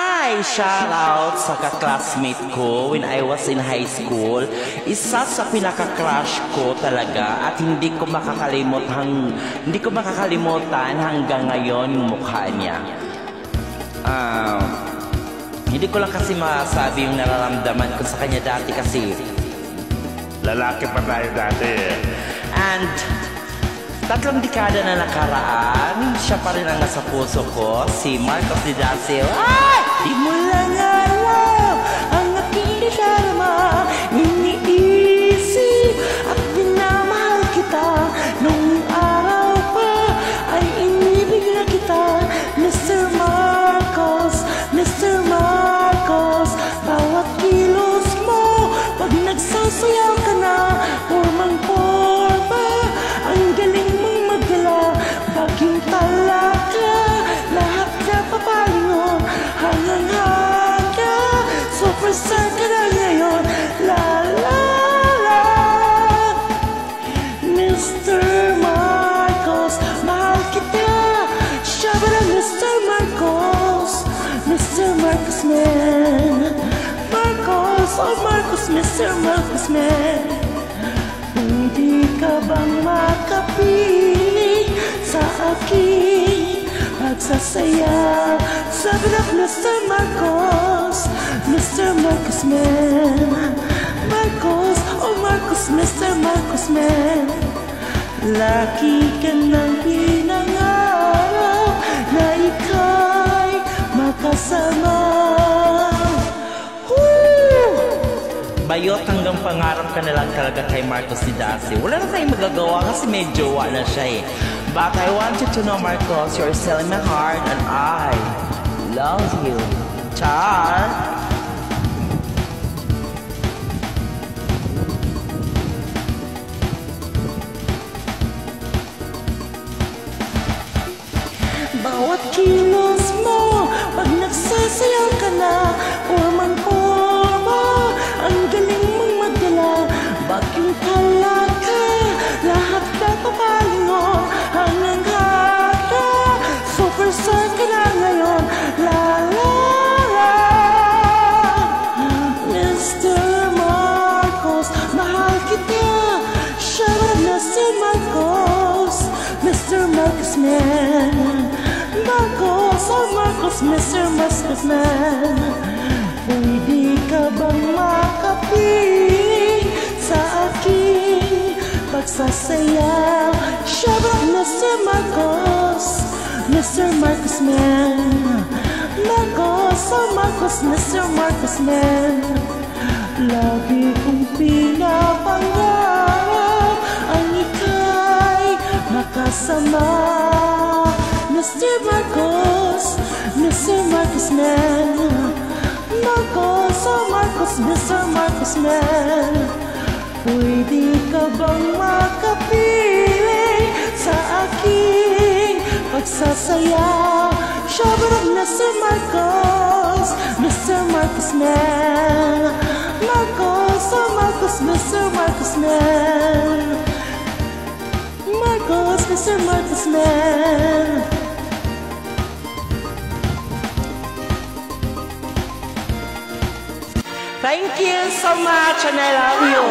Hi! Shout out sa ka-classmate ko when I was in high school. Isa sa pinaka-crush ko talaga at hindi ko makakalimutan hanggang ngayon yung mukha niya. Hindi ko lang kasi masabi yung nararamdaman ko sa kanya dati kasi lalaki pa tayo dati. And 3 dekada na nakaraan, siya pa rin ang nasa puso ko, si Marcos Didacio. Ay! Di mo lang alam ang aking darama, iniisip at minamahal kita. Nung araw pa ay inibig na kita, Mr. Marcos, Mr. Marcos. Bawat kilos mo, pag nagsasayaw ka na, formang-forma, ang galing mong magdala. Baging talaka, lahat na papalingon, hangang-hanga, superstar ka na ngayon. La la la, Mr. Marcos, mahal kita. Siya ba na Mr. Marcos? Mr. Marcos man, Marcos, oh Marcos, Mr. Marcos man. Hindi ka bang makapiling sa aking pagsasaya? Sabi na Mr. Marcos, Mr. Marcos man, Marcos, oh Marcos, Mr. Marcos man. Lagi ka nang pinangarap na ika'y makasama. Bayot hanggang pangarap ka na lang talaga kay Marcos Didacio. Wala na tayong magagawa kasi may jowa na siya eh. But I want you to know, Marcos, you're still in my heart and I love you. Char! Bawat kilos mo, pag nagsasayaw ka na, formang-forma, ang galing mong magdala. Baging talaka, lahat na papalingon, hangang-hanga, superstar ka na ngayon. La la la, Mr. Marcos, mahal kita. Siya ba Mr. Marcos? Mr. Marcos man, Marcos, oh Marcos, Mr. Marcos man. Pwede ka bang makapiling sa aking pagsasayaw? Siya ba Mr. Marcos? Mr. Marcos man, Marcos, oh Marcos, Mr. Marcos man. Lagi kong pinapangarap ang ika'y makasama. Mr. Marcos, Mr. Marcos man, Marcos, oh Marcos, Mr. Marcos man. Pwede ka bang makapiling sa aking pagsasayaw? Siya ba Mr. Marcos, Mr. Marcos man, Marcos, oh Marcos, Mr. Marcos man, Marcos, Mr. Marcos man. Thank you so much and I love you.